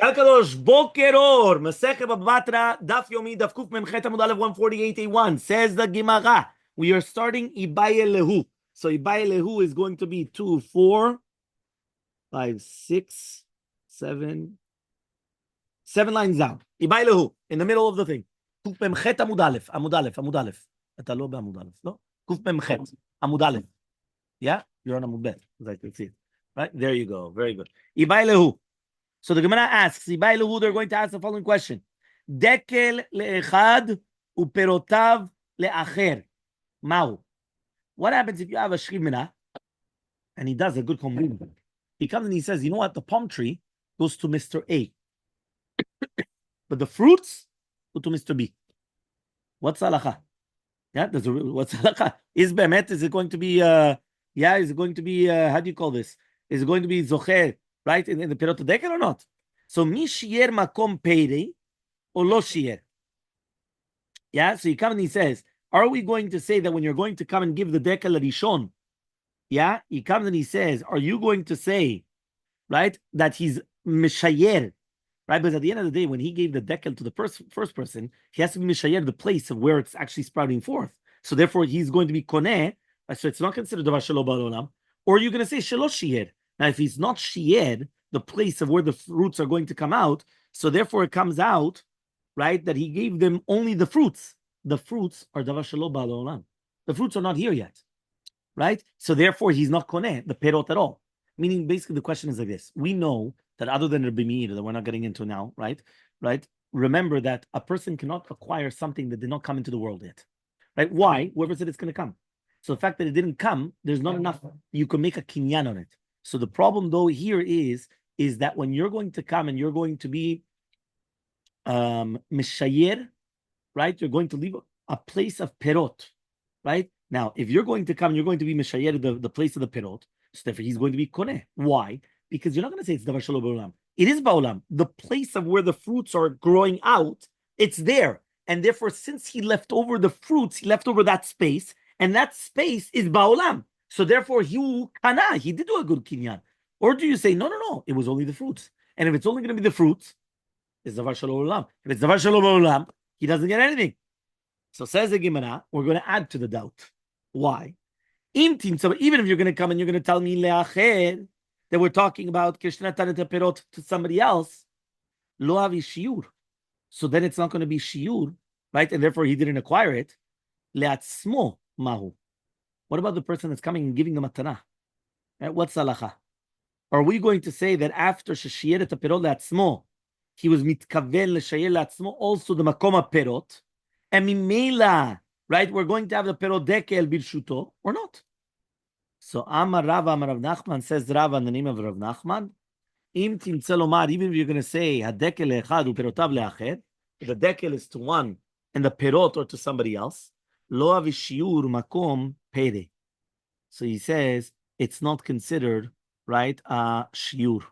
Kalkadosh Bokeror, Masechet Batra Daf Yomi Daf Kuf Memchet Amud Aleph 148a1 says the Gemara. We are starting Ibayelehu. So Ibayelehu is going to be 2, 4, 5, 6, 7, 7 lines down. Ibayelehu in the middle of the thing. Kuf Memchet Amud Aleph, Amud Aleph, Amud Aleph. אתה לא בעמוד א', לא? קוף ממחת, עמוד א'. Yeah? You're on עמוד ב', as I can see it. Right? There you go. Very good. Ibayelehu. So the Gemara asks, they're going to ask the following question. Dekel le'echad uperotav le'acher. Ma'u. What happens if you have a shchivmina and he does a good combination? He comes and he says, you know what? The palm tree goes to Mr. A. But the fruits go to Mr. B. What's halacha? Yeah, what's halacha? Is it going to be, is it going to be, how do you call this? Is it going to be zocher? Right, in the Perot Dekel or not? So, mi shier makom peirei or lo shier? Yeah, so he comes and he says, are we going to say that when you're going to come and give the Dekel Rishon, yeah, he comes and he says, are you going to say, right, that he's mishayer, right? Because at the end of the day, when he gave the Dekel to the first person, he has to be mishayer the place of where it's actually sprouting forth. So therefore, he's going to be koneh, so it's not considered davar shelo ba'olam. Or you're going to say shelo shier. Now, if he's not shied, the place of where the fruits are going to come out, so therefore it comes out, right, that he gave them only the fruits. The fruits are davar shelo ba'al olam. The fruits are not here yet, right? So therefore he's not koneh, the perot at all. Meaning, basically, the question is like this. We know that other than Rabbi Meir, that we're not getting into now, right? Remember that a person cannot acquire something that did not come into the world yet, right? Why? Whoever said it's going to come. So the fact that it didn't come, there's not enough. You can make a kinyan on it. So the problem, though, here is that when you're going to come and you're going to be mishayer, right? You're going to leave a place of perot, right? Now, if you're going to come, you're going to be mishayer, the place of the perot. So therefore, he's going to be koneh. Why? Because you're not going to say it's davar shelo ba'olam. It is ba'olam. The place of where the fruits are growing out, it's there. And therefore, since he left over the fruits, he left over that space, and that space is ba'olam. So therefore, he did do a good kinyan. Or do you say, no, it was only the fruits. And if it's only going to be the fruits, it's davar shelo ba'olam. If it's davar shelo ba'olam, he doesn't get anything. So says the Gemara, we're going to add to the doubt. Why? So even if you're going to come and you're going to tell me le'acher, that we're talking about perot to somebody else, lo avi shiur. So then it's not going to be shiur, right? And therefore he didn't acquire it. Le'atzmo mahu. What about the person that's coming and giving the matana? Right? What's halacha? Are we going to say that after sheshier et perot le'atzmo, he was mitkaven l'shayer le'atzmo also the makoma perot, and mimela, right? We're going to have the perot dekel birshuto or not? So Amar Rav Nachman, says Rav in the name of Rav Nachman. Im timtzelomar, even if you're going to say hadekel le'echad uperotav le'acher, the dekel is to one and the perot or to somebody else. Lo avishiur makom pere. So he says it's not considered, right, shiur.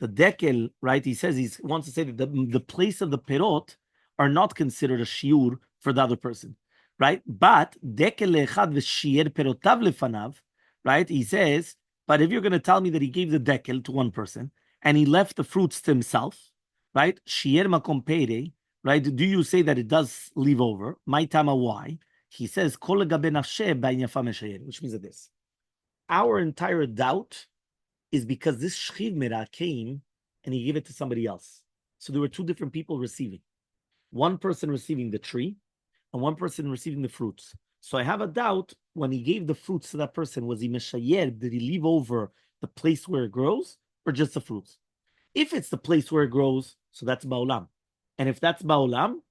The dekel, right, he says he wants to say that the place of the perot are not considered a shiur for the other person, right? But dekel le'echad v'shier perotav lefanav, right? He says, but if you're going to tell me that he gave the dekel to one person and he left the fruits to himself, right? Shier makom pere, right? Do you say that it does leave over? My tama, why? He says, which means that this. Our entire doubt is because this shchivmira came and he gave it to somebody else. So there were two different people receiving. One person receiving the tree and one person receiving the fruits. So I have a doubt, when he gave the fruits to that person, was he meshayer? Did he leave over the place where it grows or just the fruits? If it's the place where it grows, so that's ba'olam. And if that's ba'olam,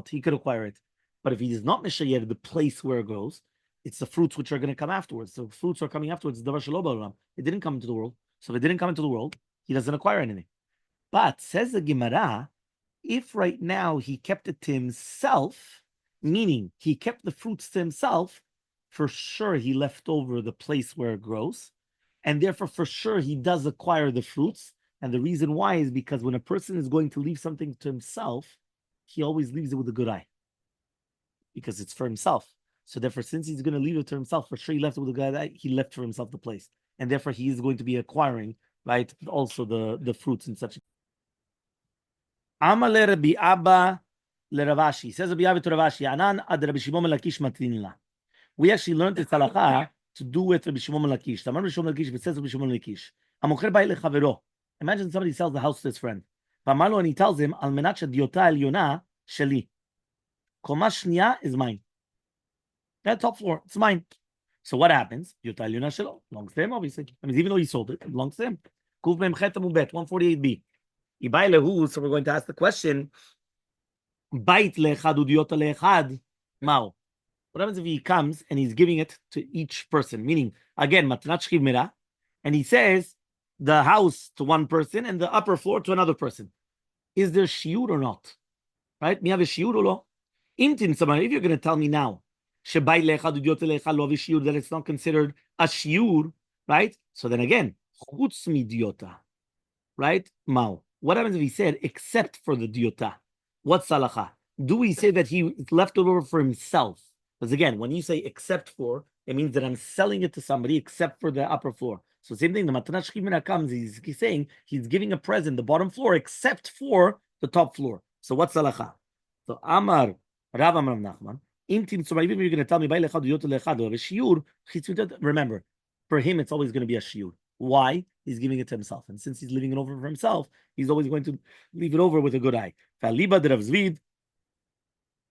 he could acquire it. But if he is not meshayer, the place where it grows, it's the fruits which are going to come afterwards. So fruits are coming afterwards. Davar shelo ba'olam. It didn't come into the world. So if it didn't come into the world, he doesn't acquire anything. But says the Gemara, if right now he kept it to himself, meaning he kept the fruits to himself, for sure he left over the place where it grows, and therefore for sure he does acquire the fruits. And the reason why is because when a person is going to leave something to himself, he always leaves it with a good eye, because it's for himself. So therefore, since he's going to leave it to himself, for sure he left it with a good eye, he left for himself the place, and therefore he is going to be acquiring, right, also the fruits in such Amaleh Rabbi Abba leRavashi. Says Rabbi Abba to Ravashi, Anan ad Rabbi Shimon Lakish matrinla. We actually learned this halacha to do with Rabbi Shimon Lakish. Tamar Rabbi Shimon Lakish, but says Rabbi Shimon Lakish. Amocher bay lechavero. Imagine somebody sells the house to his friend. V'amar and he tells him, Al menat shediota elyona sheli. Koma shniya is mine. That top floor, it's mine. So what happens? Diota elyona shelo. Belongs to him, obviously. I mean, even though he sold it, it belongs to him. Kuv mem chet amubet, 148b. Ibay lehu, so we're going to ask the question, Bait lechad udiota lechad, mao. What happens if he comes and he's giving it to each person? Meaning, again, matnat shchiv mira, and he says the house to one person and the upper floor to another person. Is there shiur or not? Right? Mi have a shiur or lo? If you're going to tell me now, shebai lechad udiota lechad lo shiur, that it's not considered a shiur, right? So then again, chutz mi diota, right? Mao. What happens if he said except for the diota? What's salacha? Do we say that he left it over for himself? Because again, when you say except for, it means that I'm selling it to somebody except for the upper floor. So same thing, the matnat shchimina comes, he's saying he's giving a present, the bottom floor, except for the top floor. So what's salacha? So Amar, Rav Amar Nachman, even if you're going to tell me, remember, for him, it's always going to be a shiur. Why? He's giving it to himself. And since he's leaving it over for himself, he's always going to leave it over with a good eye. And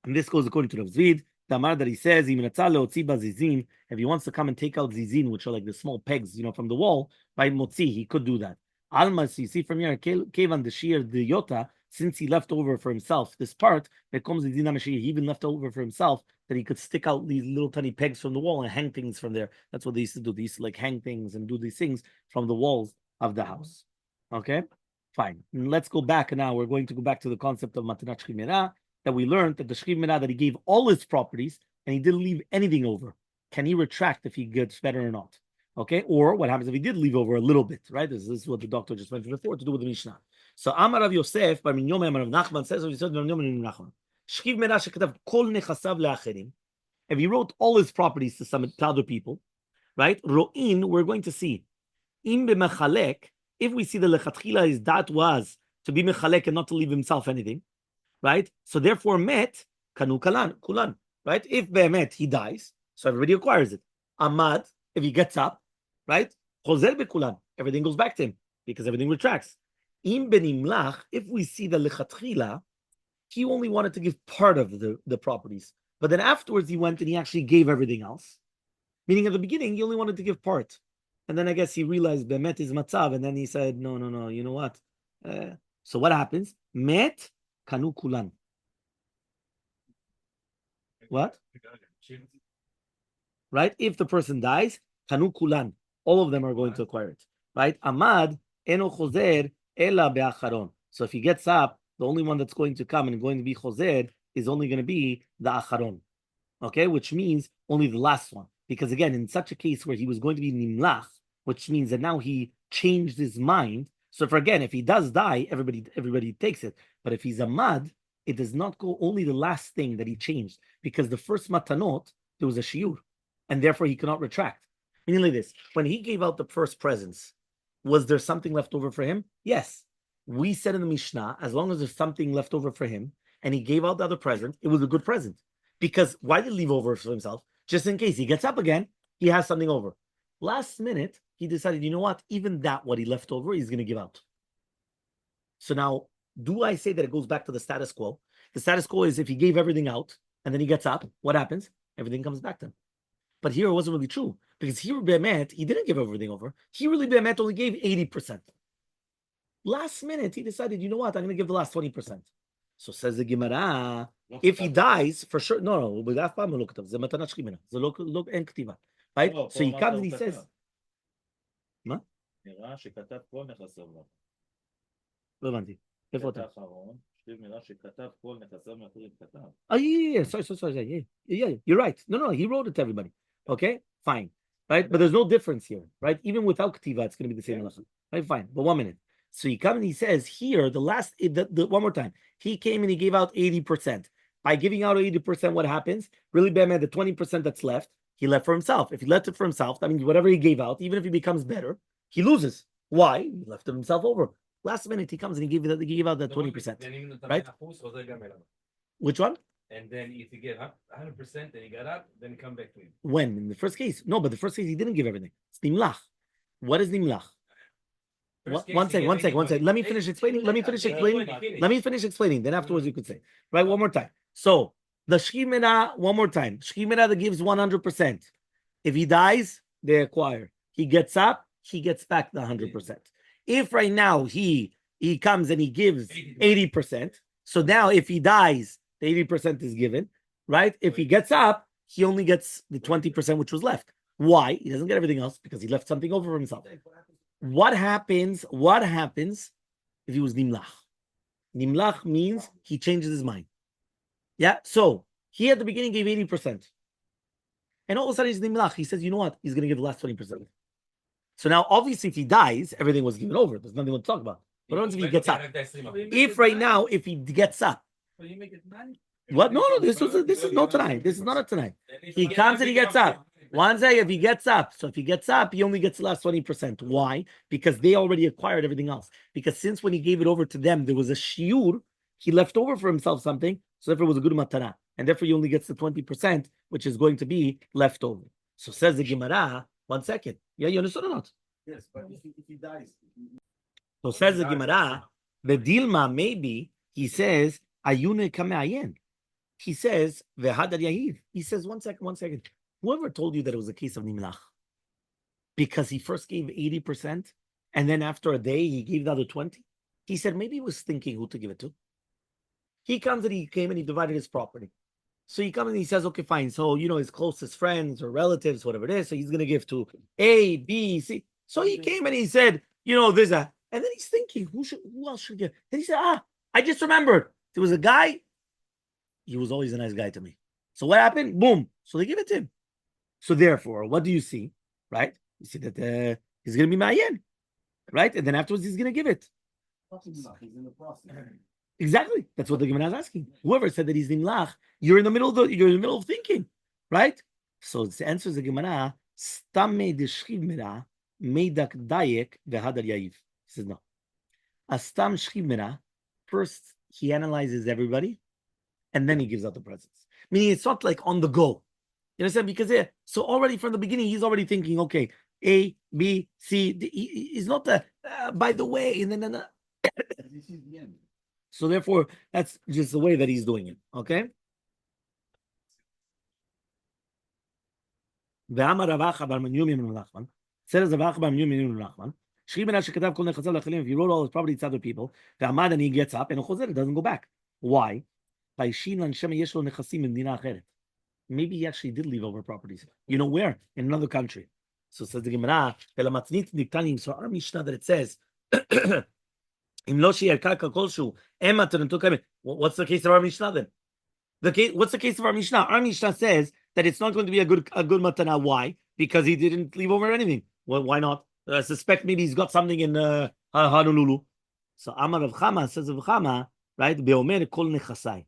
this goes according to Rav Zvid. Tamar that he says, if he wants to come and take out zizin, which are like the small pegs, from the wall, by motzi, he could do that. Almas, you see from here, kevan the shear the yota, since he left over for himself this part, that comes zizin he even left over for himself, that he could stick out these little tiny pegs from the wall and hang things from there. That's what they used to do. They used to like hang things and do these things from the walls of the house. Okay, fine. And let's go back now. We're going to go back to the concept of matanat shchimera, that we learned that the shchiv minah, that he gave all his properties and he didn't leave anything over. Can he retract if he gets better or not? Okay, or what happens if he did leave over a little bit? Right, this is what the doctor just mentioned before to do with the Mishnah. So Amar Rav Yosef by Minyom Amar Rav Nachman says, shchiv minah shekatav kol nechasav leacherim. If he wrote all his properties to other people, right? Ro'in, we're going to see im b'mechalek. If we see the lechatchila, his dat was to be mechalek and not to leave himself anything. Right? So therefore, met kanu kulan. Right? If be'emet he dies, so everybody acquires it. Amad, if he gets up, right? Chozer bekulan, everything goes back to him because everything retracts. Im benimlach, if we see the lechatchila, he only wanted to give part of the properties, but then afterwards he went and he actually gave everything else. Meaning at the beginning he only wanted to give part, and then I guess he realized be'emet is matzav, and then he said, no, you know what? So what happens? Met kanu kulan. What? Right? If the person dies, kanu kulan. All of them are going to acquire it. Right? Amad eno chozer ela be'acharon. So if he gets up, the only one that's going to come and going to be chozer is only going to be the acharon. Okay? Which means only the last one. Because again, in such a case where he was going to be nimlach, which means that now he changed his mind. So if he does die, everybody takes it. But if he's a mad, it does not go only the last thing that he changed, because the first matanot, there was a shiur, and therefore he cannot retract. Meaning like this, when he gave out the first presents, was there something left over for him? Yes. We said in the Mishnah, as long as there's something left over for him, and he gave out the other present, it was a good present. Because why did he leave over for himself? Just in case he gets up again, he has something over. Last minute, he decided, you know what? Even that, what he left over, he's going to give out. So now, do I say that it goes back to the status quo? The status quo is if he gave everything out and then he gets up, what happens? Everything comes back to him. But here it wasn't really true, because here Be'emet, he didn't give everything over. He really Be'emet only gave 80%. Last minute, he decided, you know what? I'm going to give the last 20%. So says the Gemara, if he dies, for sure, no, right? So he comes and he says, מה? נראה שכתב כל נכסיו לו. לא הבנתי. איפה אתה? האחרון, נראה שכתב כל נכסיו מאחרים כתב. Oh, yeah. Sorry. Yeah, you're right. No, he wrote it to everybody. Okay, fine. Right? But there's no difference here, right? Even without Ktiva, it's going to be the same lesson. Right, fine. But 1 minute. So he comes and he says here, one more time, he came and he gave out 80%. By giving out 80%, what happens? Really, Be'emet, the 20% that's left, he left for himself. If he left it for himself, that means whatever he gave out, even if he becomes better, he loses. Why? He left it himself over. Last minute he comes and he gave out the 20%. Right? Which one? And then if you get 100%, then you get up, then you come back to him. When? In the first case? No, but the first case he didn't give everything. It's nimlach. What is nimlach? One second. Let me finish explaining. Let me finish explaining. Then afterwards you could say. Right, one more time. So the shchimera, one more time. Shchimera that gives 100%. If he dies, they acquire. He gets up, he gets back the 100%. If right now he comes and he gives 80%, so now if he dies, the 80% is given, right? If he gets up, he only gets the 20% which was left. Why? He doesn't get everything else because he left something over for himself. What happens if he was nimlach? Nimlach means he changes his mind. Yeah, so he at the beginning gave 80%. And all of a sudden he's nimlach. He says, you know what? He's going to give the last 20%. So now, obviously, if he dies, everything was given over. There's nothing to talk about. But what if he gets up? If right now, if he gets up, what? No, this is not tonight. This is not a tonight. He comes and he gets up. One day, if he gets up, so if he gets up, he only gets the last 20%. Why? Because they already acquired everything else. Because since when he gave it over to them, there was a shiur, he left over for himself something, so therefore it was a good matana. And therefore he only gets the 20%, which is going to be left over. So says the Gemara, 1 second. Yeah, you understood or not? Yes, but if he dies. So says the Gemara, the Dilma, maybe, he says, Ayune Kameayen. He says, Vehadar Yahiv. He says, 1 second. Whoever told you that it was a case of Nimlach? Because he first gave 80%, and then after a day, he gave the other 20%. He said, maybe he was thinking who to give it to. He comes and he came and he divided his property. So he comes and he says, okay, fine. So, his closest friends or relatives, whatever it is, so he's going to give to A, B, C. So he came and he said, there's a, and then he's thinking, who else should give? And he said, I just remembered. There was a guy. He was always a nice guy to me. So what happened? Boom. So they give it to him. So therefore, what do you see? Right? You see that he's going to be ma'ayen. Right? And then afterwards, he's going to give it. He's in the process. Exactly. That's what the Gemara is asking. Whoever said that he's nimlach, you're in the middle of thinking, right? So the answer is the Gemara. Stame de shchimera meidak dayek vehadar yayiv. He says no. A stam shchimera. First he analyzes everybody, and then he gives out the presents. Meaning it's not like on the go. You understand? Because so already from the beginning he's already thinking, okay, A, B, C. He's not by the way, and then. This is the end. So therefore, that's just the way that he's doing it. Okay? Says if he wrote all his property to other people, and he gets up and it doesn't go back. Why? Maybe he actually did leave over properties. You know where? In another country. So says the Gemara, so our Mishnah that it says what's the case of our Mishnah then? What's the case of our Mishnah? Our Mishnah says that it's not going to be a good matana. Why? Because he didn't leave over anything. Well, why not? I suspect maybe he's got something in Honolulu. So Amar Rav Chama says of Chama, right? Beomer kol nechasai.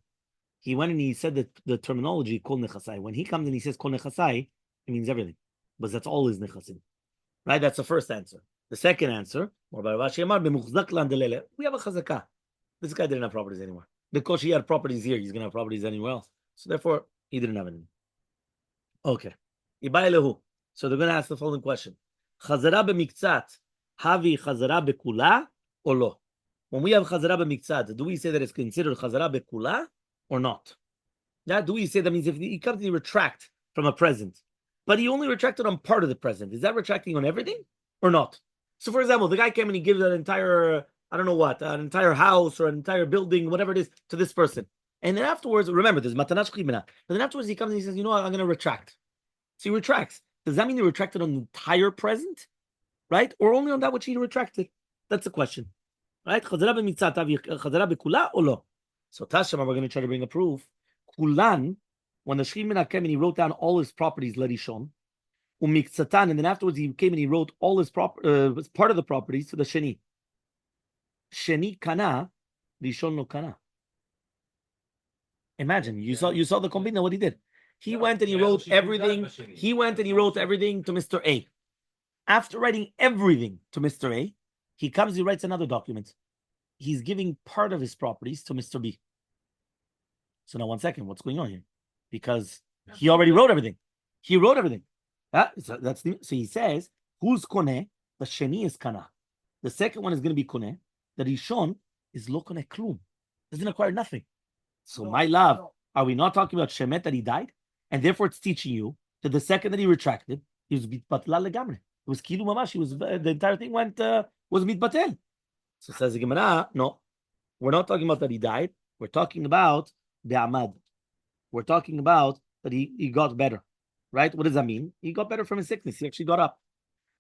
He went and he said the terminology kol nechasai. When he comes and he says kol nechasai, it means everything. But that's all his nechasim. Right? That's the first answer. The second answer, we have a chazakah. This guy didn't have properties anymore. Because he had properties here, he's going to have properties anywhere else. So therefore, he didn't have any. Okay. So they're going to ask the following question. Chazara b'miktzat, havi chazara b'kula or lo? When we have chazara b'miktzat, do we say that it's considered chazara b'kula or not? Yeah, do we say that means if he comes to retract from a present, but he only retracted on part of the present, is that retracting on everything or not? So, for example, the guy came and he gives an entire, an entire house or an entire building, whatever it is, to this person. And then afterwards, remember, there's matanash chimena. But then afterwards, he comes and he says, you know what, I'm going to retract. So he retracts. Does that mean he retracted on the entire present? Right? Or only on that which he retracted? That's the question. Right? Chazara b'mitzat, chazara b'kula or lo? So Tashama, we're going to try to bring a proof. Kulan, when the Shchimena came and he wrote down all his properties, Lerishon, Umiktsatan, and then afterwards he came and he wrote all his part of the properties to the Sheni. Sheni kana, Rishon no kana. Imagine you saw the combina what he did. He went and he wrote everything. He went and he wrote everything to Mr. A. After writing everything to Mr. A, he comes, he writes another document. he's giving part of his properties to Mr. B. So now 1 second, what's going on here? Because he already wrote everything. He wrote everything. So he says, who's koneh? The sheni is kana. The second one is going to be koneh. The rishon is lo koneh klum. Doesn't acquire nothing. So my love, are we not talking about shemet that he died? And therefore it's teaching you that the second that he retracted, he was bitbatla legamre. It was kilu mamash. He was the entire thing was mitbatel. So says the Gemara, no, we're not talking about that he died. We're talking about be'amad. We're talking about that he got better, right? What does that mean? He got better from his sickness. He actually got up,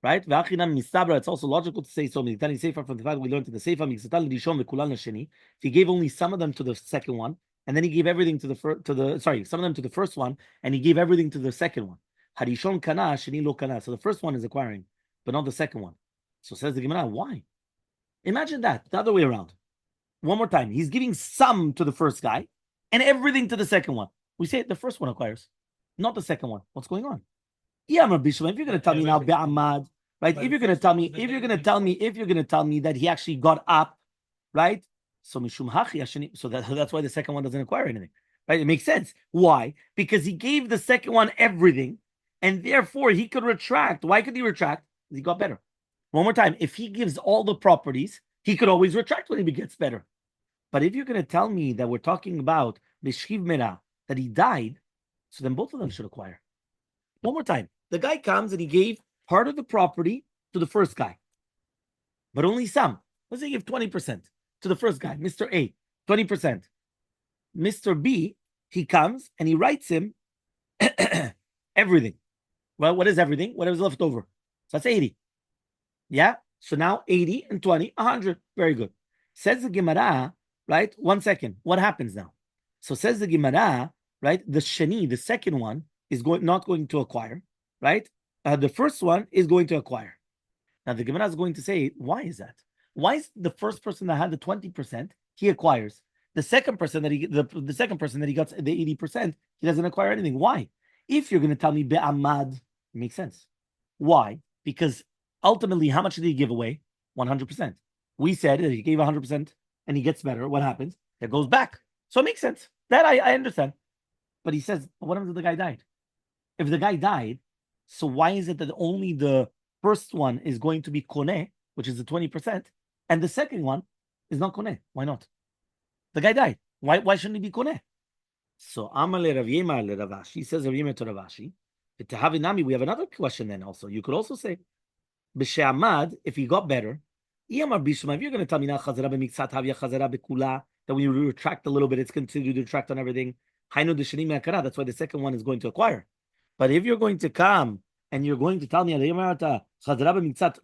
right? It's also logical to say so. From the fact that we learned in the Sefer, if he gave only some of them to the second one, and then he gave everything to some of them to the first one, and he gave everything to the second one. Harishon kana, sheni lo kana. So the first one is acquiring, but not the second one. So says the Gemara, why? Imagine that the other way around. One more time, he's giving some to the first guy and everything to the second one. We say the first one acquires, not the second one. What's going on? Yeah, Rabbi, if you're going to tell me now, be'amad, right? If you're going to tell me that he actually got up, right? So mishum hachi, so that's why the second one doesn't acquire anything, right? It makes sense. Why? Because he gave the second one everything, and therefore he could retract. Why could he retract? Because he got better. One more time, if he gives all the properties, he could always retract when he gets better. But if you're going to tell me that we're talking about B'shchiv Mera, that he died, so then both of them should acquire. One more time, the guy comes and he gave part of the property to the first guy, but only some. Let's say he gave 20% to the first guy, Mr. A, 20%. Mr. B, he comes and he writes him everything. Well, what is everything? Whatever's left over. So that's 80. Yeah? So now 80 and 20, 100. Very good. Says the Gemara, right? 1 second. What happens now? So says the Gemara, right? The sheni, the second one, is not going to acquire, right? The first one is going to acquire. Now the Gemara is going to say, why is that? Why is the first person that had the 20%, he acquires? The second person that the second person that he got the 80%, he doesn't acquire anything. Why? If you're going to tell me be'amad, it makes sense. Why? Because ultimately, how much did he give away? 100%. We said that he gave 100% and he gets better. What happens? It goes back. So it makes sense. That I understand. But he says, what happens if the guy died? If the guy died, so why is it that only the first one is going to be koneh, which is the 20%, and the second one is not koneh? Why not? The guy died. Why shouldn't he be koneh? So Elmaleh Rav Yema le Rav Ashi, says Rav Yema to Rav Ashi. We have another question then also. You could also say, B'she'amad, if he got better, if you're going to tell me now that when you retract a little bit, it's considered to retract on everything. That's why the second one is going to acquire. But if you're going to come and you're going to tell me that chazara b'mitzat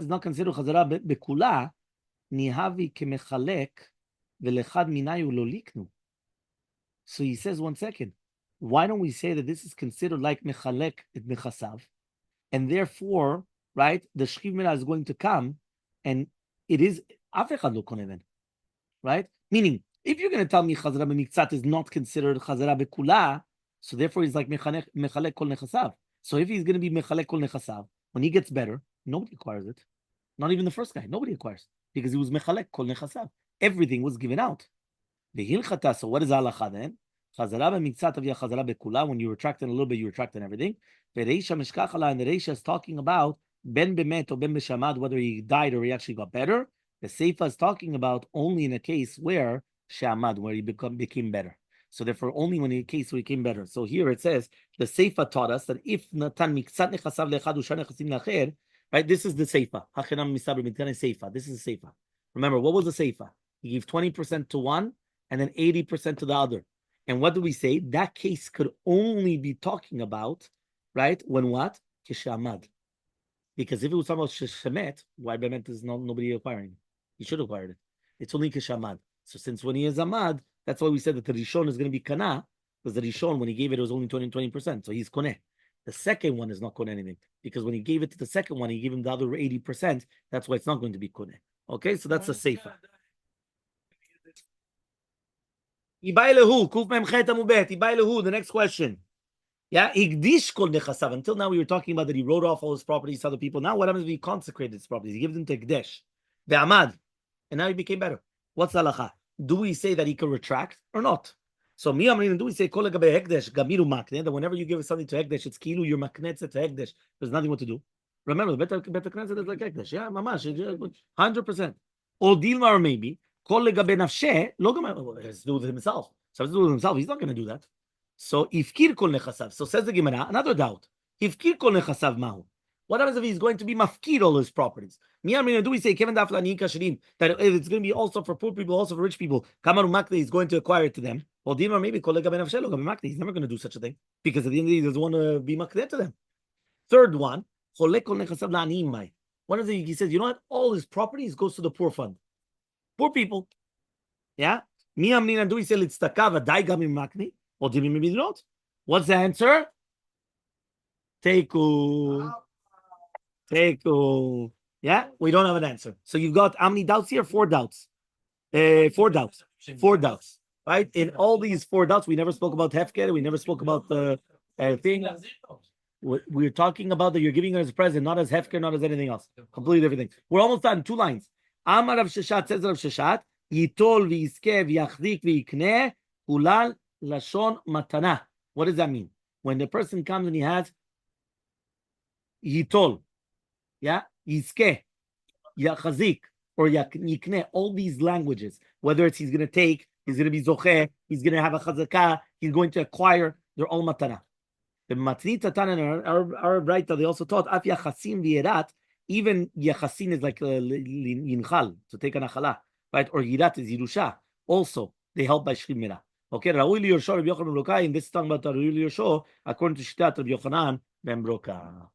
is not considered chazara b'kula, nihavi kemechalek v'lechad minayu lo liknu. So he says, 1 second, why don't we say that this is considered like mechalek et mechasav, and therefore, right, the shchiv mera is going to come, and it is af echad lo koneh then, right? Meaning, if you're going to tell me chazara b'mitzat is not considered chazara b'kula, so therefore he's like mechalek kol nechasav. So if he's going to be mechalek kol nechasav, when he gets better, nobody acquires it. Not even the first guy. Nobody acquires, because he was mechalek kol nechasav. Everything was given out. V'hilchata. So what is halacha then? Chazara b'mitzat avya chazara b'kula. When you retract it a little bit, you retract everything. V'reisha mishkachala, and the reisha is talking about ben bemet or ben b'shamad, whether he died or he actually got better. The seifa is talking about only in a case where shamad, where he became better. So therefore, only when in a case where he became better. So here it says the seifa taught us that if natan miksat nechasav lechad ushar nechasim lacher, right? This is the seifa. Hachenam misaber mitkan seifa. This is the seifa. Remember, what was the seifa? He gave 20% to one and then 80% to the other. And what do we say? That case could only be talking about, right? When what? Kishamad. Because if it was talking about shemet, why bemet is nobody acquiring? He should have acquired it. It's only kishamad. So since when he is amad, that's why we said that the rishon is going to be kana, because the rishon, when he gave it, it was only 20%. So he's koneh. The second one is not koneh anything, because when he gave it to the second one, he gave him the other 80%. That's why it's not going to be koneh. Okay, so that's the seifa. The next question. Yeah, until now we were talking about that he wrote off all his properties to other people. Now what happens if he consecrated his properties? He gives them to Ekdesh. Ve'amad. And now he became better. What's the halacha? Do we say that he can retract or not? So mi amrin, do we say kol legabe hekdesh gamiru makne, that whenever you give something to hekdesh, it's kilu you're maknetze to hekdesh. There's nothing what to do. Remember, the better knesset is like hekdesh. Yeah, mamash, 100%. Or dilmar maybe kol legabe nafshe lo gamar. Has to do with himself. So has to do with himself. He's not going to do that. So ifkir kol nechasav. So says the Gemara, another doubt. Ifkir kol nechasav mahu. What happens if he's going to be mafkir all his properties? Do we say that if it's going to be also for poor people, also for rich people, Kamaru Makli is going to acquire it to them? Well, Dimar maybe he's never going to do such a thing because at the end of the day, he doesn't want to be makli to them. Third one, one of the he says, you know what? All his properties goes to the poor fund, poor people. Yeah. Do we say makni? Or maybe not? What's the answer? Yeah, we don't have an answer. So you've got how many doubts here? 4 doubts. 4 doubts. 4 doubts. Right? In all these 4 doubts, we never spoke about Hefker. We never spoke about the thing. We're talking about that you're giving her as a present, not as Hefker, not as anything else. Completely different thing. We're almost done. 2 lines. Amar Rav Sheshat says Rav Sheshat, Yitol v'yiskeh v'yachzik v'yikneh ulal lashon matana. What does that mean? When the person comes and he has Yitol, yeah, Yiskeh, Yachazik, or Yikneh, all these languages, whether it's he's going to take, he's going to be Zocheh, he's going to have a Chazakah, he's going to acquire, they're all Matana. The Matni Tatan and our Braita, they also taught, Af Yachasim v'Yerat, even Yachasin is like Yinchal, to take an Achala, right? Or Yirat is Yerusha. Also, they help by Shrim Mira. Okay, Ra'ui Li Yorsho, Rabbi Yochanan ben Broka, and this is talking about Ra'ui Li Yorsho, according to Shittat Rabbi Yochanan ben Broka.